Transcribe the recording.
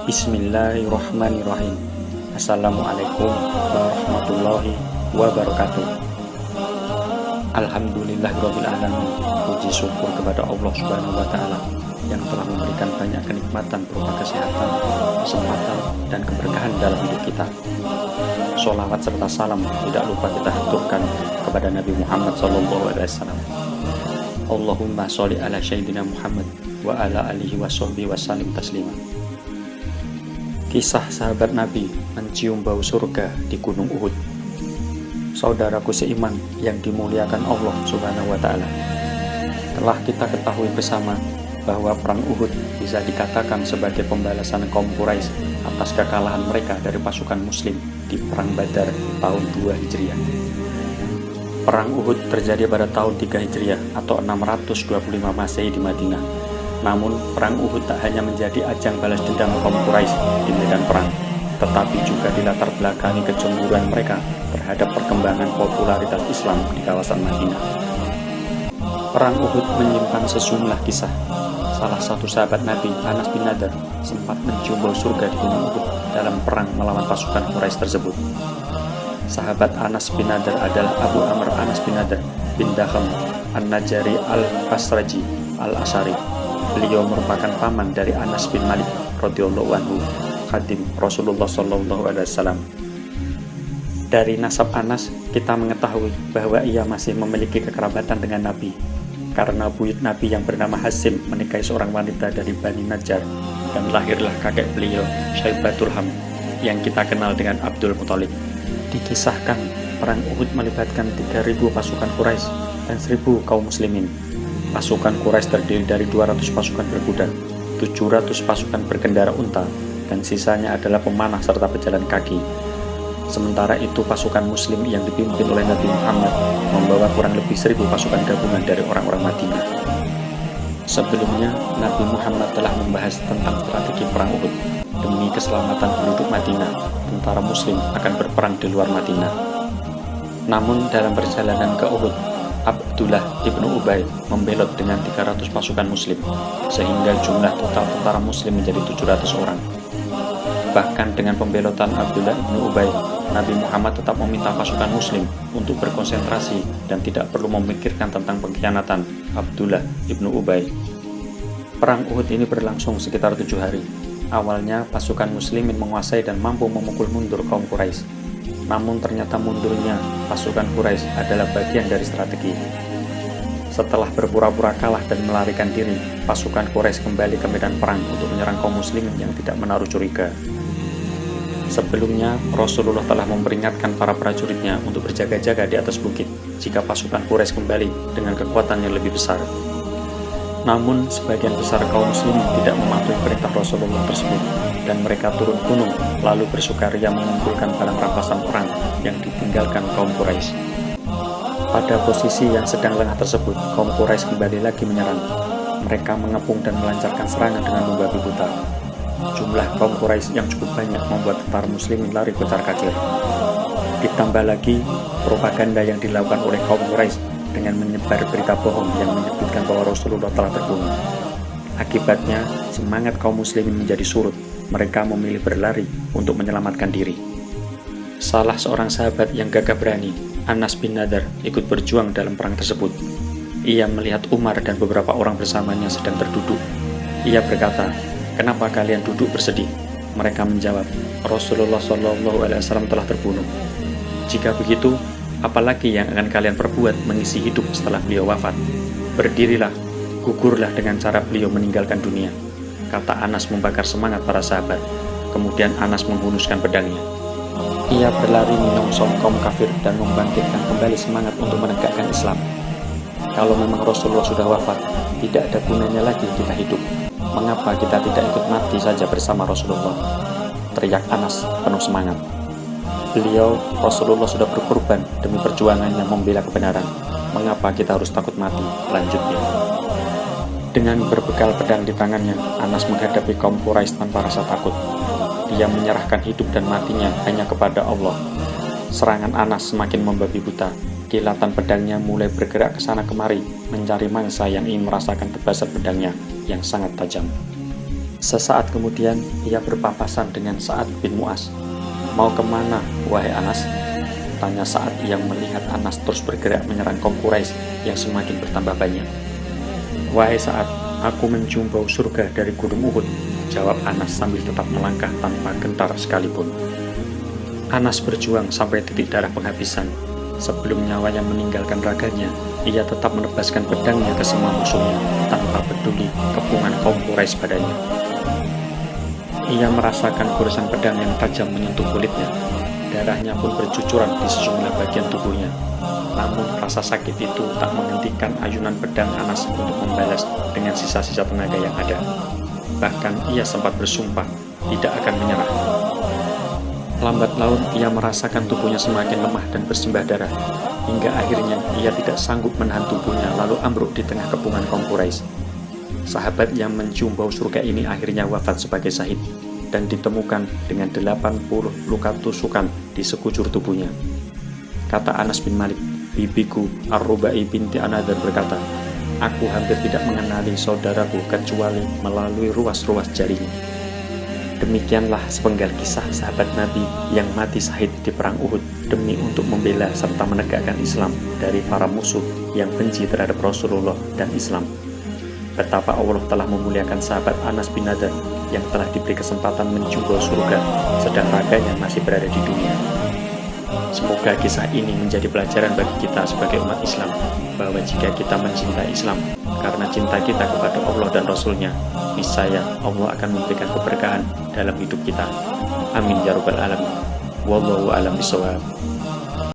Bismillahirrahmanirrahim. Assalamualaikum warahmatullahi wabarakatuh. Alhamdulillahirabbil alamin. Puji syukur kepada Allah Subhanahu wa taala yang telah memberikan banyak kenikmatan berupa kesehatan, kesempatan, dan keberkahan dalam hidup kita. Sholawat serta salam tidak lupa kita haturkan kepada Nabi Muhammad SAW. Allahumma sholli ala sayyidina Muhammad wa ala alihi wa sahbihi wa sallim taslima. Kisah sahabat Nabi mencium bau surga di Gunung Uhud. Saudaraku seiman yang dimuliakan Allah Subhanahu wa taala, telah kita ketahui bersama bahwa perang Uhud bisa dikatakan sebagai pembalasan kaum Quraisy atas kekalahan mereka dari pasukan muslim di perang Badar tahun 2 Hijriah. Perang Uhud terjadi pada tahun 3 Hijriah atau 625 Masehi di Madinah. Namun, perang Uhud tak hanya menjadi ajang balas dendam kaum Quraisy di medan perang, tetapi juga dilatar belakangi kecemburuan mereka terhadap perkembangan popularitas Islam di kawasan Madinah. Perang Uhud menyimpan sejumlah kisah. Salah satu sahabat Nabi, Anas bin Nadar, sempat mencium bau surga di Gunung Uhud dalam perang melawan pasukan Quraisy tersebut. Sahabat Anas bin Nadar adalah Abu Amr Anas bin Nadar bin Dakham An-Najari Al-Khazraji Al-Asyari. Beliau merupakan paman dari Anas bin Malik radhiyallahu anhu, khadim Rasulullah sallallahu alaihi wasallam. Dari nasab Anas kita mengetahui bahwa ia masih memiliki kekerabatan dengan Nabi, karena buyut Nabi yang bernama Hasim menikahi seorang wanita dari Bani Najjar, dan lahirlah kakek beliau Syaibatul Ham yang kita kenal dengan Abdul Muthalib. Dikisahkan perang Uhud melibatkan 3.000 pasukan Quraisy dan 1.000 kaum muslimin. Pasukan Quraisy terdiri dari 200 pasukan berkuda, 700 pasukan berkendara unta, dan sisanya adalah pemanah serta pejalan kaki. Sementara itu pasukan muslim yang dipimpin oleh Nabi Muhammad membawa kurang lebih 1.000 pasukan gabungan dari orang-orang Madinah. Sebelumnya, Nabi Muhammad telah membahas tentang strategi perang Uhud. Demi keselamatan penduduk Madinah, tentara muslim akan berperang di luar Madinah. Namun dalam perjalanan ke Uhud, Abdullah ibnu Ubay membelot dengan 300 pasukan muslim, sehingga jumlah total tentara muslim menjadi 700 orang. Bahkan dengan pembelotan Abdullah ibnu Ubay, Nabi Muhammad tetap meminta pasukan muslim untuk berkonsentrasi dan tidak perlu memikirkan tentang pengkhianatan Abdullah ibnu Ubay. Perang Uhud ini berlangsung sekitar 7 hari. Awalnya pasukan muslimin menguasai dan mampu memukul mundur kaum Quraisy. Namun ternyata mundurnya pasukan Quraisy adalah bagian dari strategi. Setelah berpura-pura kalah dan melarikan diri, pasukan Quraisy kembali ke medan perang untuk menyerang kaum muslimin yang tidak menaruh curiga. Sebelumnya, Rasulullah telah memperingatkan para prajuritnya untuk berjaga-jaga di atas bukit jika pasukan Quraisy kembali dengan kekuatan yang lebih besar. Namun, sebagian besar kaum muslimin tidak mematuhi perintah Rasulullah tersebut, dan mereka turun gunung lalu bersukaria mengumpulkan barang rampasan perang yang ditinggalkan kaum Quraisy. Pada posisi yang sedang lengah tersebut, kaum Quraisy kembali lagi menyerang. Mereka mengepung dan melancarkan serangan dengan membabi buta. Jumlah kaum Quraisy yang cukup banyak membuat tentara muslimin lari kocar-kacir. Ditambah lagi propaganda yang dilakukan oleh kaum Quraisy dengan menyebar berita bohong yang menyebutkan bahwa Rasulullah telah terbunuh. Akibatnya, semangat kaum muslimin menjadi surut. Mereka memilih berlari untuk menyelamatkan diri. Salah seorang sahabat yang gagah berani, Anas bin Nadar, ikut berjuang dalam perang tersebut. Ia melihat Umar dan beberapa orang bersamanya sedang terduduk. Ia berkata, "Kenapa kalian duduk bersedih?" Mereka menjawab, "Rasulullah SAW telah terbunuh." "Jika begitu, apalagi yang akan kalian perbuat mengisi hidup setelah beliau wafat? Berdirilah, gugurlah dengan cara beliau meninggalkan dunia," kata Anas membakar semangat para sahabat. Kemudian Anas menghunuskan pedangnya. Ia berlari menyongsong kaum kafir dan membangkitkan kembali semangat untuk menegakkan Islam. Kalau memang Rasulullah sudah wafat, tidak ada gunanya lagi kita hidup. Mengapa kita tidak ikut mati saja bersama Rasulullah? Teriak Anas penuh semangat. Beliau, Rasulullah sudah berkorban demi perjuangannya membela kebenaran. Mengapa kita harus takut mati? Lanjutnya. Dengan berbekal pedang di tangannya, Anas menghadapi kaum Quraisy tanpa rasa takut. Dia menyerahkan hidup dan matinya hanya kepada Allah. Serangan Anas semakin membabi buta. Kilatan pedangnya mulai bergerak ke sana kemari, mencari mangsa yang ingin merasakan tebasan pedangnya yang sangat tajam. Sesaat kemudian ia berpapasan dengan Sa'ad bin Mu'az. "Mau kemana, wahai Anas?" tanya Sa'ad yang melihat Anas terus bergerak menyerang kaum Quraisy yang semakin bertambah banyak. "Wahai Sa'ad, aku mencium bau surga dari gunung Uhud," jawab Anas sambil tetap melangkah tanpa gentar sekalipun. Anas berjuang sampai titik darah penghabisan. Sebelum nyawanya meninggalkan raganya, ia tetap menebaskan pedangnya ke semua musuhnya tanpa peduli kepungan kaum Quraisy padanya. Ia merasakan goresan pedang yang tajam menyentuh kulitnya. Darahnya pun bercucuran di sejumlah bagian tubuhnya. Namun rasa sakit itu tak menghentikan ayunan pedang Anas untuk membalas dengan sisa-sisa tenaga yang ada. Bahkan ia sempat bersumpah tidak akan menyerah. Lambat laun ia merasakan tubuhnya semakin lemah dan bersimbah darah, hingga akhirnya ia tidak sanggup menahan tubuhnya lalu ambruk di tengah kepungan kaum Quraisy. Sahabat yang mencium bau surga ini akhirnya wafat sebagai syahid dan ditemukan dengan 80 luka tusukan di sekujur tubuhnya. Kata Anas bin Malik, "Bibiku Ar-Rubai binti Anadar berkata, aku hampir tidak mengenali saudaraku kecuali melalui ruas-ruas jarinya." Demikianlah sepenggal kisah sahabat Nabi yang mati syahid di perang Uhud demi untuk membela serta menegakkan Islam dari para musuh yang benci terhadap Rasulullah dan Islam. Betapa Allah telah memuliakan sahabat Anas bin Nadar yang telah diberi kesempatan mencium bau surga sedang raganya masih berada di dunia. Semoga kisah ini menjadi pelajaran bagi kita sebagai umat Islam bahwa jika kita mencintai Islam karena cinta kita kepada Allah dan Rasul-Nya, niscaya Allah akan memberikan keberkahan dalam hidup kita. Amin ya rabbal alamin. Wallahu a'lam bishawab.